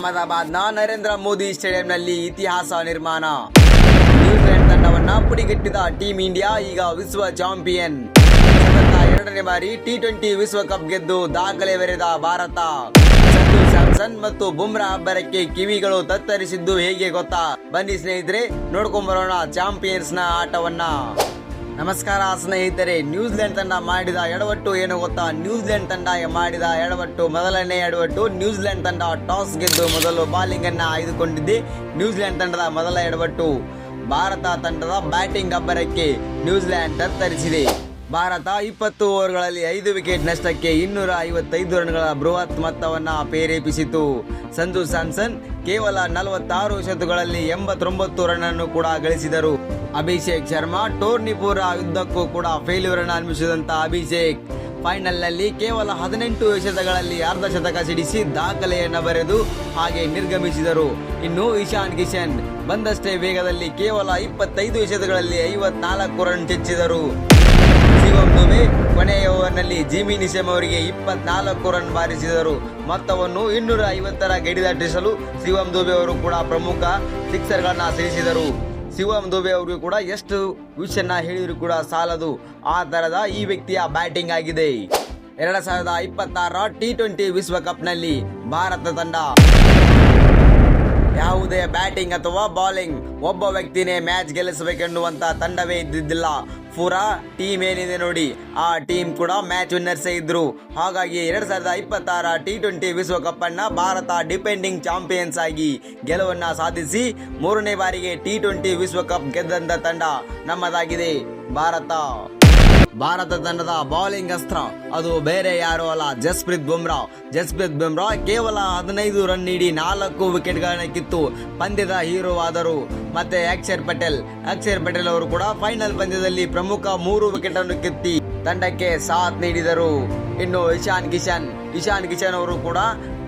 ಅಹಮದಾಬಾದ್ನ ನರೇಂದ್ರ ಮೋದಿ ಸ್ಟೇಡಿಯಂನಲ್ಲಿ ಇತಿಹಾಸ ನಿರ್ಮಾಣ. New Zealand ತಂಡವನ್ನ ಪುಡಿಗಟ್ಟಿದ team India ಈಗ ವಿಶ್ವ ಚಾಂಪಿಯನ್. ಸತತ 2ನೇ ಬಾರಿ T20 ವಿಶ್ವಕಪ್ ಗೆದ್ದು ದಾಖಲೆ ಬರೆದ ಭಾರತ. ಸಂಜು ಸ್ಯಾಮ್ಸನ್ ಮತ್ತು ಬುಮ್ರಾ ಅಬ್ಬರಕ್ಕೆ ಕಿವಿಗಳು ತತ್ತರಿಸಿದ್ದು ಹೇಗೆ ಗೊತ್ತಾ? ಬನ್ನಿ ಸ್ನೇಹಿತರೆ, ನೋಡ್ಕೊಂಡ್ಬರೋಣ ಚಾಂಪಿಯನ್ಸ್ ನ ಆಟವನ್ನ. ನಮಸ್ಕಾರ ಸ್ನೇಹಿತರೆ, ನ್ಯೂಜಿಲೆಂಡ್ ತಂಡ ಮಾಡಿದ ಎಡವಟ್ಟು ಏನು ಗೊತ್ತಾ? ನ್ಯೂಜಿಲೆಂಡ್ ತಂಡ ಮಾಡಿದ ಎಡವಟ್ಟು, ಮೊದಲನೇ ಎಡವಟ್ಟು, ನ್ಯೂಜಿಲೆಂಡ್ ತಂಡ ಟಾಸ್ ಗೆದ್ದು ಮೊದಲು ಬಾಲಿಂಗ್ ಅನ್ನ ಆಯ್ದುಕೊಂಡಿದ್ದೆ. ನ್ಯೂಜಿಲೆಂಡ್ ತಂಡದ ಮೊದಲ ಎಡವಟ್ಟು. ಭಾರತ ತಂಡದ ಬ್ಯಾಟಿಂಗ್ ಅಬ್ಬರಕ್ಕೆ ನ್ಯೂಜಿಲೆಂಡ್ ತತ್ತರಿಸಿದೆ. ಭಾರತ 20 ಓವರ್ಗಳಲ್ಲಿ 5 ವಿಕೆಟ್ ನಷ್ಟಕ್ಕೆ 255 ರನ್ಗಳ ಬೃಹತ್ ಮೊತ್ತವನ್ನ ಪ್ರೇರೇಪಿಸಿತು. ಸಂಜು ಸ್ಯಾಮ್ಸನ್ ಕೇವಲ 46 ಎಸೆತಗಳಲ್ಲಿ 89 ರನ್ ಅನ್ನು ಕೂಡ ಗಳಿಸಿದರು. ಅಭಿಷೇಕ್ ಶರ್ಮಾ ಟೂರ್ನಿ ಪೂರ ಯುದ್ಧಕ್ಕೂ ಕೂಡ ಫೇಲ್ಯೂರ್ ಅನ್ನು ಅನುಭವಿಸಿದಂತ ಅಭಿಷೇಕ್ ಫೈನಲ್ ನಲ್ಲಿ ಕೇವಲ 18 ಎಸೆತಗಳಲ್ಲಿ ಅರ್ಧ ಶತಕ ಸಿಡಿಸಿ ದಾಖಲೆಯನ್ನು ಬರೆದು ಹಾಗೆ ನಿರ್ಗಮಿಸಿದರು. ಇನ್ನು ಇಶಾನ್ ಕಿಶನ್ ಬಂದಷ್ಟೇ ವೇಗದಲ್ಲಿ ಕೇವಲ 25 ಎಸೆತಗಳಲ್ಲಿ 54 ರನ್ ಚೆಚ್ಚಿದರು. ಶಿವಮ್ ದುಬೆ ಕೊನೆಯ ಓವರ್ನಲ್ಲಿ ಜಿಮಿ ನಿಶಮ್ ಅವರಿಗೆ 24 ರನ್ ಬಾರಿಸಿದರು. ಮೊತ್ತವನ್ನು 250ರ ಗಡಿ ದಾಟಿಸಲು ಶಿವಮ್ ದುಬೆ ಅವರು ಕೂಡ ಪ್ರಮುಖ ಸಿಕ್ಸರ್ಗಳನ್ನ ಸಿಡಿಸಿದರು. ಶಿವಮ್ ದುಬೆ ಅವರು ಕೂಡ ಎಷ್ಟು ವಿಷಯನ್ನ ಹೇಳಿದ್ರು ಕೂಡ ಸಾಲದು, ಆ ತರದ ಈ ವ್ಯಕ್ತಿಯ ಬ್ಯಾಟಿಂಗ್ ಆಗಿದೆ. 2026ರ T20 ವಿಶ್ವಕಪ್ ನಲ್ಲಿ ಭಾರತ ತಂಡ ಯಾವುದೇ ಬ್ಯಾಟಿಂಗ್ ಅಥವಾ ಬೌಲಿಂಗ್ ಒಬ್ಬ ವ್ಯಕ್ತಿನೇ ಮ್ಯಾಚ್ ಗೆಲ್ಲಿಸಬೇಕೆನ್ನುವಂತ ತಂಡವೇ ಇದ್ದಿದ್ದಿಲ್ಲ. ಪೂರಾ ಟೀಮ್ ಏನಿದೆ ನೋಡಿ, ಆ ಟೀಮ್ ಕೂಡ ಮ್ಯಾಚ್ ವಿನ್ನರ್ಸೇ ಇದ್ರು. ಹಾಗಾಗಿ 2026ರ T20 ವಿಶ್ವಕಪ್ ಅನ್ನ ಭಾರತ ಡಿಪೆಂಡಿಂಗ್ ಚಾಂಪಿಯನ್ಸ್ ಆಗಿ ಗೆಲುವನ್ನ ಸಾಧಿಸಿ 3ನೇ ಬಾರಿಗೆ T20 ವಿಶ್ವಕಪ್ ಗೆದ್ದಂತ ತಂಡ ನಮ್ಮದಾಗಿದೆ ಭಾರತ. ಭಾರತ ತಂಡದ ಬೌಲಿಂಗ್ ಅಸ್ತ್ರ ಅದು ಬೇರೆ ಯಾರು ಅಲ್ಲ, ಜಸ್ಪ್ರೀತ್ ಬುಮ್ರಾ ಕೇವಲ 15 ರನ್ ನೀಡಿ 4 ವಿಕೆಟ್ಗಳನ್ನ ಕಿತ್ತು ಪಂದ್ಯದ ಹೀರೋ ಆದರು. ಮತ್ತೆ ಅಕ್ಷರ್ ಪಟೇಲ್ ಅವರು ಕೂಡ ಫೈನಲ್ ಪಂದ್ಯದಲ್ಲಿ ಪ್ರಮುಖ 3 ವಿಕೆಟ್ ಅನ್ನು ಕಿತ್ತಿ ತಂಡಕ್ಕೆ ಸಾಥ್ ನೀಡಿದರು. ಇನ್ನು ಇಶಾನ್ ಕಿಶನ್ ಅವರು ಕೂಡ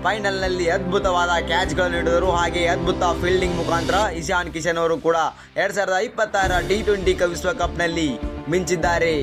ಫೈನಲ್ ನಲ್ಲಿ ಅದ್ಭುತವಾದ ಕ್ಯಾಚ್ ಗಳನ್ನು ಹಿಡಿದರು. ಹಾಗೆ ಅದ್ಭುತ ಫೀಲ್ಡಿಂಗ್ ಮುಖಾಂತರ ಇಶಾನ್ ಕಿಶನ್ ಅವರು ಕೂಡ 2026ರ T20 ವಿಶ್ವಕಪ್ ನಲ್ಲಿ ಮಿಂಚಿದ್ದಾರೆ.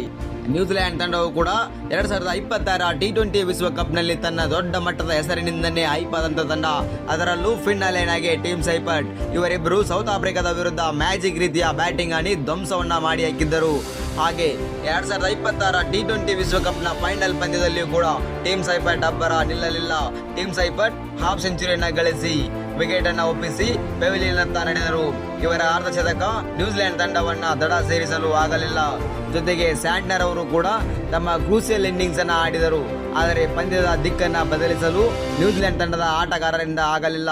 ನ್ಯೂಜಿಲೆಂಡ್ ತಂಡವು ಕೂಡ 2026ರ T20 ವಿಶ್ವಕಪ್ ನಲ್ಲಿ ತನ್ನ ದೊಡ್ಡ ಮಟ್ಟದ ಹೆಸರಿನಿಂದನೇ ಹೈಪಾದಂತ ತಂಡ. ಅದರಲ್ಲೂ ಫಿನ್ ಅಲೆನ್ ಹಾಗೆ ಟೀಮ್ ಸೈಪರ್ಟ್ ಇವರಿಬ್ಬರು ಸೌತ್ ಆಫ್ರಿಕಾದ ವಿರುದ್ಧ ಮ್ಯಾಜಿಕ್ ರೀತಿಯ ಬ್ಯಾಟಿಂಗ್ ಆಡಿ ಧ್ವಂಸವನ್ನ ಮಾಡಿ ಹಾಕಿದ್ದರು. ಹಾಗೆ 2026ರ T20 ವಿಶ್ವಕಪ್ ನ ಫೈನಲ್ ಪಂದ್ಯದಲ್ಲಿಯೂ ಕೂಡ ಟೀಮ್ ಸೈಪರ್ಟ್ ಅಬ್ಬರ ನಿಲ್ಲಲಿಲ್ಲ. ಟೀಮ್ ಸೈಪರ್ಟ್ ಹಾಫ್ ಸೆಂಚುರಿಯನ್ನ ಗಳಿಸಿ ವಿಕೆಟ್ ಅನ್ನ ಒಪ್ಪಿಸಿ ಪೆವಿಲಿಯನ್ ಅಂತ ನಡೆದರು. ಇವರ ಅರ್ಧ ಶತಕ ನ್ಯೂಜಿಲೆಂಡ್ ತಂಡವನ್ನ ದಡ ಸೇರಿಸಲು ಆಗಲಿಲ್ಲ. ಜೊತೆಗೆ ಸ್ಯಾಂಟ್ನರ್ ಅವರು ಕೂಡ ತಮ್ಮ ಕ್ರೂಸಿಯಲ್ ಇನ್ನಿಂಗ್ಸ್ ಅನ್ನ ಆಡಿದರು. ಆದರೆ ಪಂದ್ಯದ ದಿಕ್ಕನ್ನ ಬದಲಿಸಲು ನ್ಯೂಜಿಲೆಂಡ್ ತಂಡದ ಆಟಗಾರರಿಂದ ಆಗಲಿಲ್ಲ.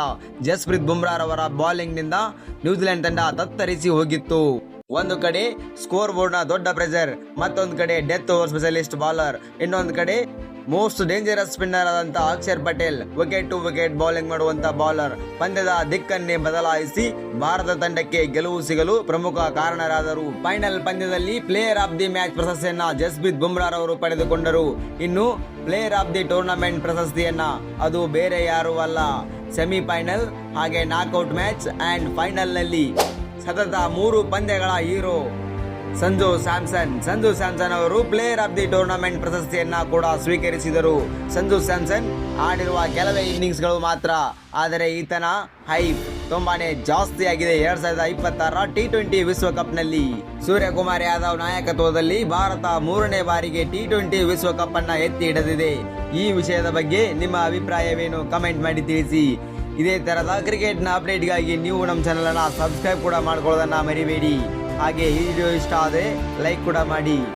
ಜಸ್ಪ್ರೀತ್ ಬುಮ್ರಾ ಅವರ ಬೌಲಿಂಗ್ ನಿಂದ ನ್ಯೂಜಿಲೆಂಡ್ ತಂಡ ತತ್ತರಿಸಿ ಹೋಗಿತ್ತು. ಒಂದು ಕಡೆ ಸ್ಕೋರ್ ಬೋರ್ಡ್ ನ ದೊಡ್ಡ ಪ್ರೆಷರ್, ಮತ್ತೊಂದು ಕಡೆ ಡೆತ್ ಓವರ್ ಸ್ಪೆಷಲಿಸ್ಟ್ ಬೌಲರ್, ಇನ್ನೊಂದು ಕಡೆ ಮೋಸ್ಟ್ ಡೇಂಜರಸ್ ಸ್ಪಿನ್ನರ್ ಆದಂತ Akshar Patel wicket to wicket bowling ಮಾಡುವಂತ ಬೌಲರ್ ಪಂದ್ಯದ ದಿಕ್ಕನ್ನೇ ಬದಲಾಯಿಸಿ ಭಾರತ ತಂಡಕ್ಕೆ ಗೆಲುವು ಸಿಗಲು ಪ್ರಮುಖ ಕಾರಣರಾದರು. ಫೈನಲ್ ಪಂದ್ಯದಲ್ಲಿ ಪ್ಲೇಯರ್ ಆಫ್ ದಿ ಮ್ಯಾಚ್ ಪ್ರಶಸ್ತಿಯನ್ನ ಜಸ್ಪ್ರೀತ್ ಬುಮ್ರಾ ಅವರು ಪಡೆದುಕೊಂಡರು. ಇನ್ನು ಪ್ಲೇಯರ್ ಆಫ್ ದಿ ಟೂರ್ನಮೆಂಟ್ ಪ್ರಶಸ್ತಿಯನ್ನ ಅದು ಬೇರೆ ಯಾರು ಅಲ್ಲ, ಸೆಮಿಫೈನಲ್ ಹಾಗೆ ನಾಕ್ಔಟ್ ಮ್ಯಾಚ್ ಅಂಡ್ ಫೈನಲ್ ನಲ್ಲಿ ಸತತ 3 ಪಂದ್ಯಗಳ ಹೀರೋ ಸಂಜು ಸ್ಯಾಮ್ಸನ್ ಅವರು ಪ್ಲೇಯರ್ ಆಫ್ ದಿ ಟೂರ್ನಮೆಂಟ್ ಪ್ರಶಸ್ತಿಯನ್ನ ಕೂಡ ಸ್ವೀಕರಿಸಿದರು. ಸಂಜು ಸ್ಯಾಮ್ಸನ್ ಆಡಿರುವ ಕೆಲವೇ ಇನ್ನಿಂಗ್ಸ್ಗಳು ಮಾತ್ರ, ಆದರೆ ಈತನ ಹೈಪ್ ತುಂಬಾನೇ ಜಾಸ್ತಿ ಆಗಿದೆ. 2026ರ T20 ವಿಶ್ವಕಪ್ ನಲ್ಲಿ ಸೂರ್ಯಕುಮಾರ್ ಯಾದವ್ ನಾಯಕತ್ವದಲ್ಲಿ ಭಾರತ 3ನೇ ಬಾರಿಗೆ T20 ವಿಶ್ವಕಪ್ ಅನ್ನ ಎತ್ತಿ ಹಿಡಿದಿದೆ. ಈ ವಿಷಯದ ಬಗ್ಗೆ ನಿಮ್ಮ ಅಭಿಪ್ರಾಯವೇನು? ಕಮೆಂಟ್ ಮಾಡಿ ತಿಳಿಸಿ. ಇದೇ ತರದ ಕ್ರಿಕೆಟ್ನ ಅಪ್ಡೇಟ್ಗಾಗಿ ನೀವು ನಮ್ಮ ಚಾನಲ್ ಅನ್ನ ಸಬ್ಸ್ಕ್ರೈಬ್ ಕೂಡ ಮಾಡ್ಕೊಳ್ಳೋದನ್ನ ಮರಿಬೇಡಿ. ಹಾಗೆ ಈ ವಿಡಿಯೋ ಇಷ್ಟ ಆದರೆ ಲೈಕ್ ಕೂಡ ಮಾಡಿ.